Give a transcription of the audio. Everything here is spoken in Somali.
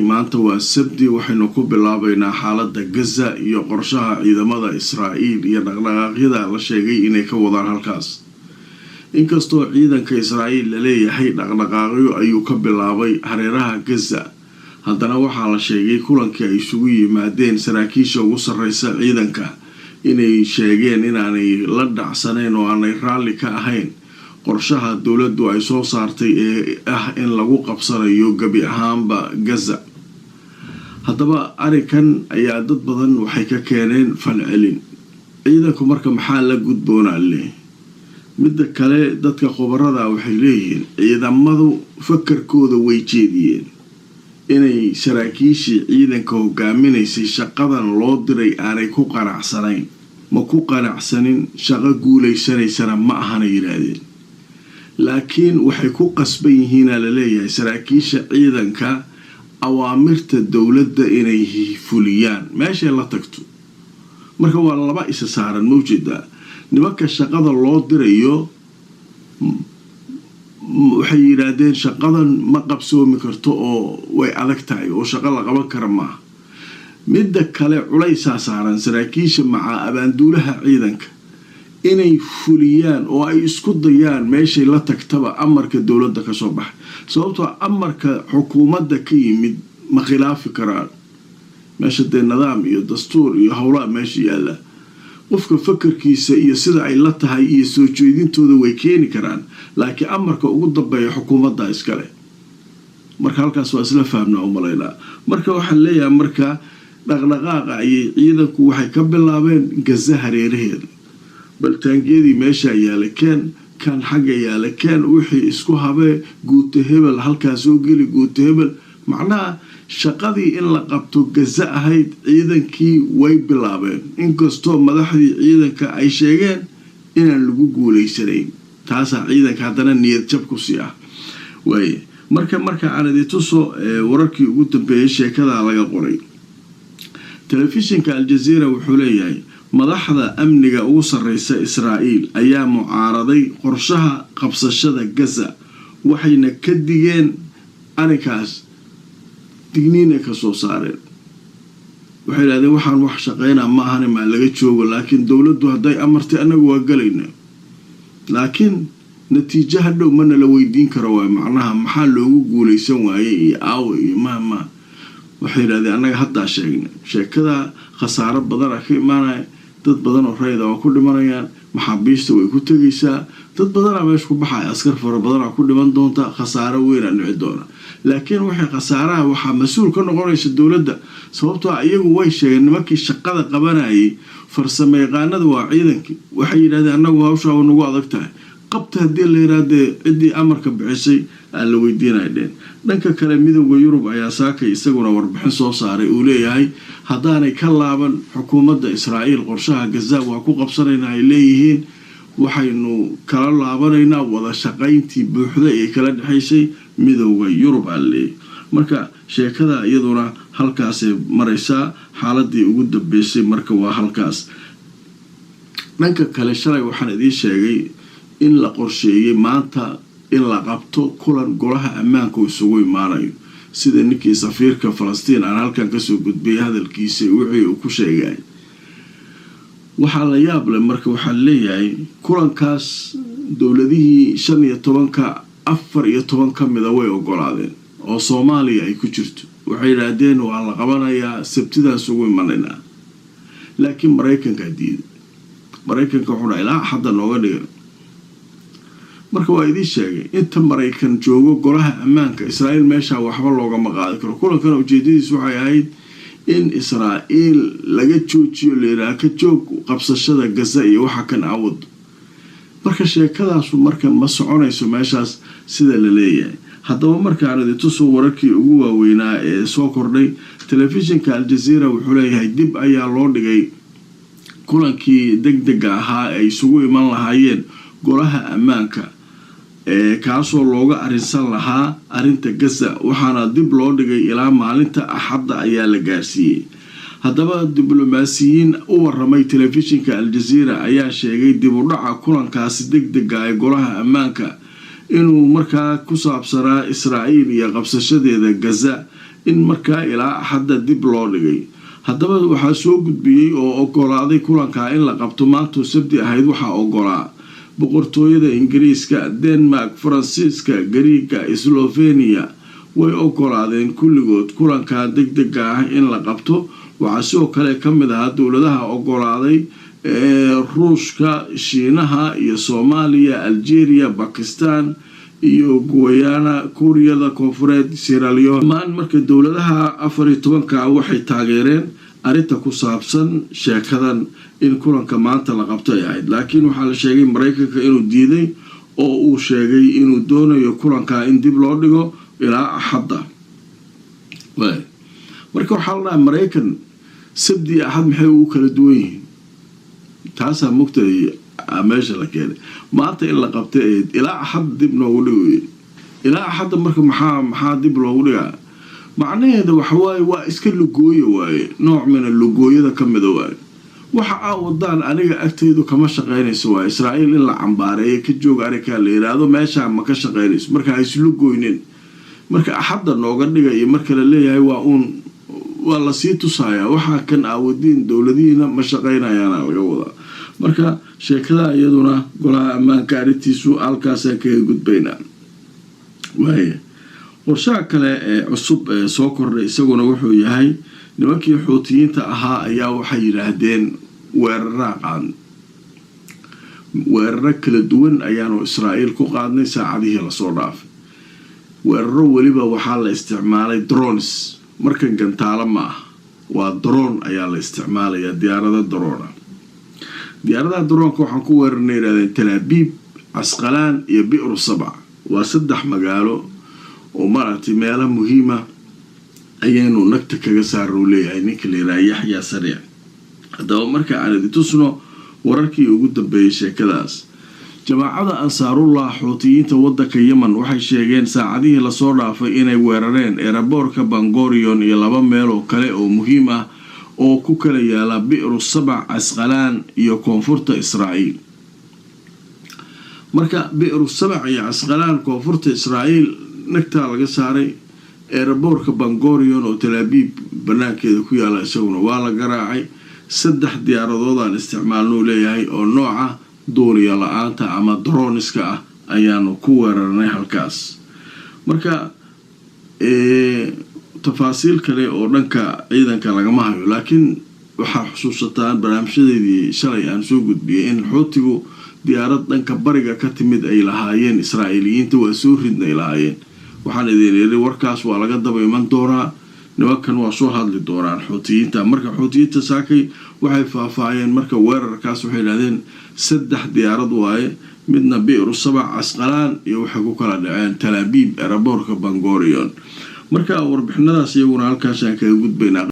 maanta waa sabti waxaynu ku bilaabaynaa xaaladda Gaza iyo qorshaha ciidamada Israa'iil iyo dhaqdhaqaaqyada la sheegay inay ka wadaan halkaas. Inkastoo ciidanka Israa'iil la leeyahay dhaqdhaqaaqyo ayuu ka bilaabay hareeraha Gaza, haddana waxaa la sheegay kulankii ay isugu yimaadeen saraakiisha ugu sarreysa ciidanka inay sheegeen inaanay la dhacsanayn oo aanay raalli ka ahayn qorshaha dowladdu ay soo saartay ee in lagu qabsanayo gabi ahaanba Gaza. haddaba arikan ayaa dad badan waxay ka keeneen falcelin. ciidanku marka maxaa la gudboonaa leh. midda kale dadka khubarada waxay leeyihiin ciidamadu fakarkooda way jeediyeen inay saraakiishii ciidanka hogaaminaysay shaqadan loo diray aanay ku qanacsanayn. ma ku qanacsanin shaqo guuleysanaysana ma ahana yiraahdeen. laakiin waxay ku qasban yihiin la leeyahay saraakiisha ciidanka awaamirta dowladda inay fuliyaan meesha la tagto. marka waa laba isa saaran mawjida. nimanka shaqada loo dirayo waxay yiraahdeen shaqadan ma qabsoomi karto oo way adag tahay oo shaqo la qaban kara maaha. midda kale culaysaa saaran saraakiisha maca abaanduulaha ciidanka inay fuliyaan oo ay isku dayaan meeshay la tagtaba amarka dowladda ka soo baxay. sababtoo amarka xukuumadda ka yimid ma khilaafi karaan. meesha dee nidaam iyo dastuur iyo howlaha meesha yaalla. qofka fakarkiisa iyo sida ay la tahay iyo soo jeedintooda way keeni karaan, laakiin amarka ugu dambeeya xukuumadda iskale. marka halkaas waa isla fahamnaa u malaynaa. marka waxaan leeyahay marka dhaqdhaqaaqa ayay ciidanku waxay ka bilaabeen Gaza hareeraheeda. baltaangiyadii meesha yaala keen kan xagga yaala keen wixii isku habee guuto hebel halkaas soo geli guuto hebel. macnaha shaqadii in la qabto Gaza ahayd ciidankii way bilaabeen, inkastoo madaxdii ciidanka ay sheegeen inaan lagu guuleysanayn. taasaa ciidanka haddana niyad jab ku sii ah. waaye marka aan idin tuso wararkii ugu dambeeyay sheekada laga qoray. telefishinka Al Jazeera wuxuu leeyahay madaxda amniga ugu sarreysa Israa'iil ayaa mucaaraday qorshaha qabsashada Gaza, waxayna ka digeen arrinkaas digniin ka soo saareen. waxay yiraahdeen waxaan wax shaqeynaa ma ahan ma laga joogo, laakiin dowladdu hadday amartay anagu waa galaynaa. laakiin natiijaha dhow mana la weydiin karo waa macnaha maxaa loogu guuleysan waayay iyo aawo iyo ma waxay yiraahdeen anaga hadda sheekada khasaaro badan ka imaanay. dad badan oo rayda oo ku dhimanayaan, maxaabiista way ku tagaysaa, dad badan meesha ku baxay, askar fara badan ku dhiman doonta, khasaaro weyn dhici doona. laakiin waxay khasaaraha waxa mas'uul ka noqonaysa dowladda, sababtoo ah iyagu way sheegeen nimankii shaqada qabanayay farsamo yaqaanada waa ciidankii. waxay yiraahdeen anagu hawsha waa nagu adag tahay, qabta haddii la yiraahdo ciddii amarka bixisay aan la weydiinayeen. dhanka kale midowga Yurub ayaa saakay isaguna warbixin soo saaray uu leeyahay haddaanay ka laaban xukuumadda Israa'iil qorshaha Gaza waa ku qabsanaynaa ay leeyihiin, waxaynu kala laabanaynaa wada shaqayntii buuxda ee kala dhaxaysay midowga Yurub alle. marka sheekada iyaduna halkaas maraysaa. xaaladii ugu dambeysay marka waa halkaas. dhanka kale shalay waxaan idin sheegay in la qorsheeyay maanta in la qabto kulan golaha ammaanka isugu imaanayo, sida ninkii safiirka Falastiin aan halkan ka soo gudbiyay hadalkiisa wixii uu ku sheegay. waxaa la yaab leh marka waxaa leeyahay kulankaas dowladihii 14 ka mid ah way ogolaadeen oo Soomaaliya ay ku jirto. waxay yiraahdeen waa la qabanayaa sabtidaas ugu imaanaynaa, laakiin Mareykanka diiday. Mareykanka wuxuu ilaa hadda nooga dhigay. marka waa idin sheegay inta Mareykan joogo golaha ammaanka Israa'iil meesha waxba looga maqaadi karo. kulankan ujeedadiisu waxay ahayd in Israa'iil laga joojiyo leeyahay ka joog qabsashada Gaza iyo waxa kan awood. marka sheekadaas marka ma soconayso meeshaas sida la leeyahay. haddaba marka aan idin tuso wararkii ugu waaweynaa ee soo kordhay, telefishinka Al Jazeera wuxuu leeyahay dib ayaa loo dhigay kulankii degdega ahaa ay isugu iman lahaayeen golaha ammaanka kaasoo looga arinsan lahaa arinta Gaza, waxaana dib loo dhigay ilaa maalinta Axadda ayaa la gaarsiiyey. haddaba diblomaasiyiin u waramay telefishinka Al Jazeera ayaa sheegay dib u dhaca kulankaasi degdega ee golaha ammaanka inuu markaa ku saabsanaa Israa'iil iyo qabsashadeeda Gaza in markaa ilaa axadda dib loo dhigay. haddaba waxaa soo gudbiyey oo ogolaaday kulankaa in la qabto maantuu sabti ahayd. waxaa ogolaa boqortooyada Ingiriiska, Denmark, Faransiiska, Gariiga, Slovenia way ogolaadeen kulligood kulankaa degdega ah in la qabto. waxaa sidoo kale ka mid ahaa dowladaha ogolaaday Ruushka, Shiinaha iyo Soomaaliya, Algeria, Bakistan iyo Guyana, Kuuriyada Koonfureed, Sierra Leone. dhammaan marka dowladaha 14 waxay taageereen arrinta ku saabsan sheekadan in kulanka maanta la qabto ay ahayd. laakiin waxaa la sheegay Mareykanka inuu diiday oo uu sheegay inuu doonayo kulanka in dib loo dhigo ilaa axadda. marka waxaa la dhahaa Mareykan sabti axad maxay ugu kala duwan yihiin? taasaa mugtay meesha la keenay. maanta in la qabtay ilaa axad dib noogu dhigo. ilaa axadda marka maxaa dib loogu dhigaa? macnaheeda waxawaaye waa iska lugooyo waaye, nooc mina lugooyada ka mida waaye. waxa aa wadaan aniga agteydu kama shaqaynayso waaye. Israa'iil in la cambaareeyo ka joog arikaa la yidhaahdo meeshaa ma ka shaqaynayso, marka ha islugoynin. marka axadda nooga dhigayo marka la leeyahay waa lasii tusayaa waxaa kan aawadiin dowladihiina ma shaqaynayaana laga wadaa. marka sheekada iyaduna golaha ammaanka arrintiisu halkaasaan kaga gudbaynaa. waaye qorshaha kale ee cusub ee soo kordhay isaguna wuxuu yahay nimankii xuutiyiinta ahaa ayaa waxay yidhaahdeen weeraro kala duwan ayaanu Israa'iil ku qaadnay saacadihii lasoo dhaafay. weeraro weliba waxaa la isticmaalay drones. markan gantaalo ma ah, waa drone ayaa la isticmaalayaa, diyaarada drone. diyaaradaha droonka waxaan ku weerarnay yidhahdeen Tel Aviv, Casqalaan iyo Bi'r Sabca. waa 3 magaalo oo maaragtay meelo muhiima ayaynu nagta kaga saarnuu leeyahay ninka la yidhaha Yaxya Sariic. haddaba marka aan idin tusno wararkii ugu dambeeyay sheekadaas. jamaacada Ansaarullah xuutiyiinta waddanka Yemen waxay sheegeen saacadihii lasoo dhaafay inay weerareen eeraboorka Ben Gurion iyo 2 meel oo kale oo muhiim ah oo ku kala yaala Bi'r Sabca, Casqalaan iyo koonfurta Israa'iil. marka Bi'r Sabca iyo Casqalaan koonfurta Israa'iil nagtaa laga saaray. eeraboorka Ben Gurion oo Tel Aviv banaankeeda ku yaala isaguna waa la garaacay. 3 diyaaradoodaan isticmaalnuu leeyahay oo nooca duuliya la-aanta ama droniska ah ayaanu ku weerarnay halkaas. marka tafaasiil kale oo dhanka ciidanka lagama hayo, laakiin waxaa xusuusataan barnaamijyadeedii shalay aan soo gudbiyay in xuutigu diyaarad dhanka bariga ka timid ay lahaayeen Israa'iiliyiinta waa soo ridnay lahaayeen. waxaan idin yiri warkaas waa laga daba iman doonaa, nimankan waa soo hadli doonaan xuutiyiinta. marka xuutiyiinta saakay waxay faahfaahiyeen marka weerarkaas waxay yidhahdeen 3 diyaarad waaye, midna Bi'r Sabca, Casqalaan iyo waxay ku kala dhaceen Tel Aviv eeraboorka Ben Gurion. marka warbixinadaas iyaguna halkaasaan kaga gudbaynaa.